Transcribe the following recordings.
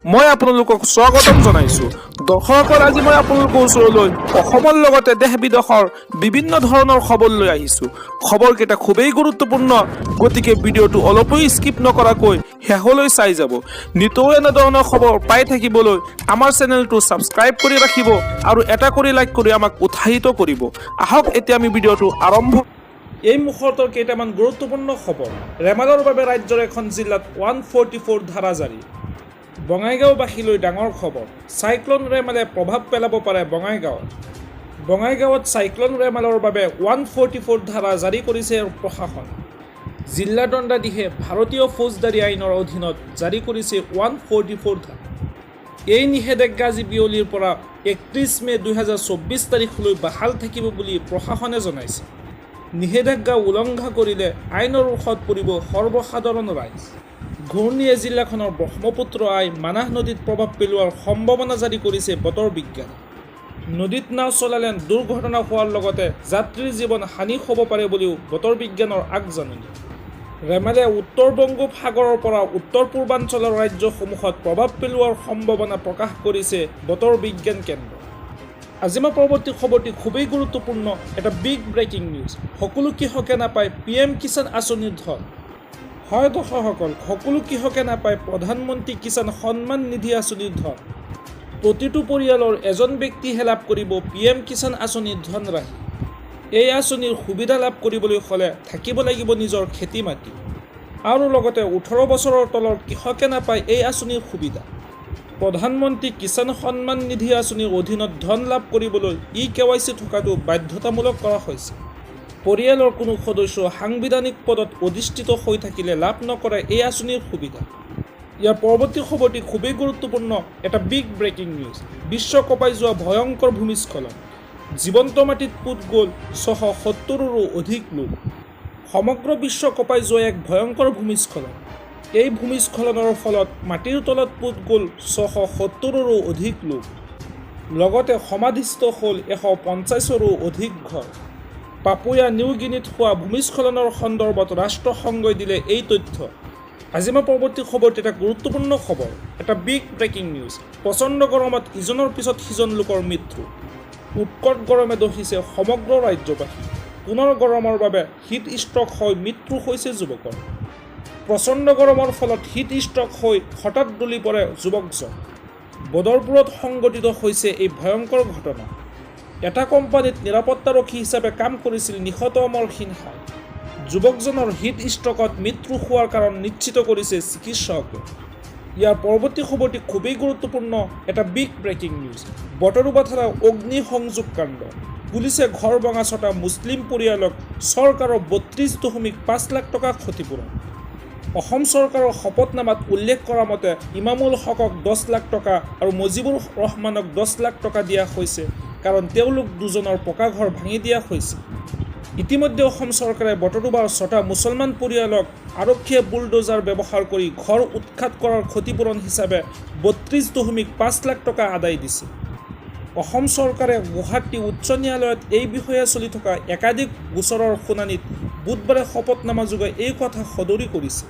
মই আপোনালোকক স্বাগতম জনাইছো। দৰ্শকৰ আজি মই আপোনালোকৰ ওচৰলৈ অসমৰ লগতে দেশ বিদেশৰ বিভিন্ন ধৰণৰ খবৰ লৈ আহিছো। খবৰকেইটা খুবেই গুৰুত্বপূৰ্ণ, গতিকে ভিডিঅ'টো অলপো স্কিপ নকৰাকৈ শেষলৈ চাই যাব। নিতৌ এনে ধৰণৰ খবৰ পাই থাকিবলৈ আমাৰ চেনেলটো ছাবস্ক্ৰাইব কৰি ৰাখিব আৰু এটা কৰি লাইক কৰি আমাক উৎসাহিত কৰিব। আহক এতিয়া আমি ভিডিঅ'টো আৰম্ভ। এই মুহূৰ্তৰ কেইটামান গুৰুত্বপূৰ্ণ খবৰ। ৰেমালৰ বাবে ৰাজ্যৰ এখন জিলাত 144 ধাৰা জাৰি। বঙাইগাঁওবাসীলৈ ডাঙৰ খবৰ। চাইক্লন ৰেমালে প্ৰভাৱ পেলাব পাৰে বঙাইগাঁৱত। বঙাইগাঁৱত চাইক্লন ৰেমালৰ বাবে 144 ধাৰা জাৰি কৰিছে প্ৰশাসন। জিলা দণ্ডাধীশে ভাৰতীয় ফৌজদাৰী আইনৰ অধীনত জাৰি কৰিছে 144 ধাৰা। এই নিষেধাজ্ঞা আজি বিয়লিৰ পৰা 31 মে 2024 তাৰিখলৈ বাহাল থাকিব বুলি প্ৰশাসনে জনাইছে। নিষেধাজ্ঞা উলংঘা কৰিলে আইনৰ ৰোষত পৰিব সৰ্বসাধাৰণ ৰাইজ। ঘূৰ্ণীয়ে জিলাখনৰ ব্ৰহ্মপুত্ৰ আই মানাহ নদীত প্ৰভাৱ পেলোৱাৰ সম্ভাৱনা জাৰি কৰিছে বতৰ বিজ্ঞান। নদীত নাও চলালে দুৰ্ঘটনা হোৱাৰ লগতে যাত্ৰীৰ জীৱন হানি হ'ব পাৰে বুলিও বতৰ বিজ্ঞানৰ আগজাননী। ৰেমালে উত্তৰ বংগোপসাগৰৰ পৰা উত্তৰ পূৰ্বাঞ্চলৰ ৰাজ্যসমূহত প্ৰভাৱ পেলোৱাৰ সম্ভাৱনা প্ৰকাশ কৰিছে বতৰ বিজ্ঞান কেন্দ্ৰ। আজি মই পৰৱৰ্তী খবৰটি খুবেই গুৰুত্বপূৰ্ণ, এটা বিগ ব্ৰেকিং নিউজ। সকলো কৃষকে নাপায় PM কিষাণ আঁচনিৰ ধন। হয় দৰ্শকসকল, সকলো কৃষকে নাপায় প্ৰধানমন্ত্ৰী কিষাণ সন্মান নিধি আঁচনিৰ ধন। প্ৰতিটো পৰিয়ালৰ এজন ব্যক্তিহে লাভ কৰিব PM কিষাণ আঁচনিৰ ধনৰাশি। এই আঁচনিৰ সুবিধা লাভ কৰিবলৈ হ'লে থাকিব লাগিব নিজৰ খেতি মাটি। আৰু লগতে 18 বছৰৰ তলৰ কৃষকে নাপায় এই আঁচনিৰ সুবিধা। প্ৰধানমন্ত্ৰী কিষাণ সন্মান নিধি আঁচনিৰ অধীনত ধন লাভ কৰিবলৈ KYC থকাটো বাধ্যতামূলক কৰা হৈছে। পৰিয়ালৰ কোনো সদস্য সাংবিধানিক পদত অধিষ্ঠিত হৈ থাকিলে লাভ নকৰে এই আঁচনিৰ সুবিধা। ইয়াৰ পৰৱৰ্তী খবৰটি খুবেই গুৰুত্বপূৰ্ণ, এটা বিগ ব্ৰেকিং নিউজ। বিশ্ব কঁপাই যোৱা ভয়ংকৰ ভূমিস্খলন। জীৱন্ত মাটিত পোত গ'ল 670ৰো অধিক লোক। সমগ্ৰ বিশ্ব কঁপাই যোৱা এক ভয়ংকৰ ভূমিস্খলন। এই ভূমিস্খলনৰ ফলত মাটিৰ তলত পোত গ'ল 670ৰো অধিক লোক। লগতে সমাধিস্থ হ'ল 150ৰো অধিক ঘৰ। পাপুয়া নিউ গিনিত হোৱা ভূমিস্খলনৰ সন্দৰ্ভত ৰাষ্ট্ৰসংঘই দিলে এই তথ্য। আজি মই পৰৱৰ্তী খবৰটি এটা গুৰুত্বপূৰ্ণ খবৰ, এটা বিগ ব্ৰেকিং নিউজ। প্ৰচণ্ড গৰমত ইজনৰ পিছত সিজন লোকৰ মৃত্যু। উৎকট গৰমে দহিছে সমগ্ৰ ৰাজ্যবাসী। পুনৰ গৰমৰ বাবে হিট ষ্ট্ৰক হৈ মৃত্যু হৈছে যুৱকৰ। প্ৰচণ্ড গৰমৰ ফলত হিট ষ্ট্ৰক হৈ হঠাৎ ডুলি পৰে যুৱকজন। বদৰপুৰত সংঘটিত হৈছে এই ভয়ংকৰ ঘটনা। এটা কোম্পানীত নিৰাপত্তাৰক্ষী হিচাপে কাম কৰিছিল নিহত অমৰ সিনহাই। যুৱকজনৰ হিট ষ্ট্ৰকত মৃত্যু হোৱাৰ কাৰণ নিশ্চিত কৰিছে চিকিৎসকে। ইয়াৰ পৰৱৰ্তী খবৰটি খুবেই গুৰুত্বপূৰ্ণ, এটা বিগ ব্ৰেকিং নিউজ। বটৰুবাথাৰা অগ্নিসংযোগ কাণ্ড। পুলিচে ঘৰ ভঙা 6টা মুছলিম পৰিয়ালক চৰকাৰৰ 32.5 লাখ টকা ক্ষতিপূৰণ। অসম চৰকাৰৰ শপতনামাত উল্লেখ কৰা মতে ইমামুল হকক 10 লাখ টকা আৰু মুজিবুৰ ৰহমানক 10 লাখ টকা দিয়া হৈছে, কাৰণ তেওঁলোক দুজনৰ পকা ঘৰ ভাঙি দিয়া হৈছে। ইতিমধ্যে অসম চৰকাৰে বটৰুবাৰ 6টা মুছলমান পৰিয়ালক আৰক্ষীয়ে বুলডোজাৰ ব্যৱহাৰ কৰি ঘৰ উৎখাত কৰাৰ ক্ষতিপূৰণ হিচাপে 32.5 লাখ টকা আদায় দিছে। অসম চৰকাৰে গুৱাহাটী উচ্চ ন্যায়ালয়ত এই বিষয়ে চলি থকা একাধিক গোচৰৰ শুনানিত বুধবাৰে শপতনামাযোগে এই কথা সদৰি কৰিছে।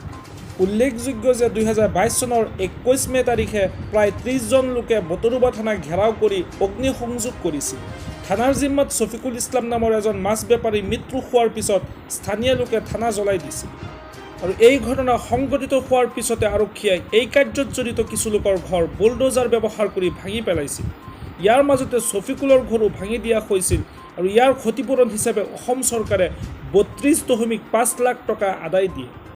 উল্লেখযোগ্য যে 2022 চনৰ 21 মে তাৰিখে প্ৰায় 30 জন লোকে বটৰুবা থানা ঘেৰাও কৰি অগ্নিসংযোগ কৰিছিল। থানাৰ জিম্মাত শফিকুল ইছলাম নামৰ এজন মাছ বেপাৰী মৃত্যু হোৱাৰ পিছত স্থানীয় লোকে থানা জ্বলাই দিছিল। আৰু এই ঘটনা সংঘটিত হোৱাৰ পিছতে আৰক্ষীয়ে এই কাৰ্যত জড়িত কিছু লোকৰ ঘৰ বুলডোজাৰ ব্যৱহাৰ কৰি ভাঙি পেলাইছিল। ইয়াৰ মাজতে শফিকুলৰ ঘৰো ভাঙি দিয়া হৈছিল আৰু ইয়াৰ ক্ষতিপূৰণ হিচাপে অসম চৰকাৰে 32.5 লাখ টকা আদায় দিয়ে।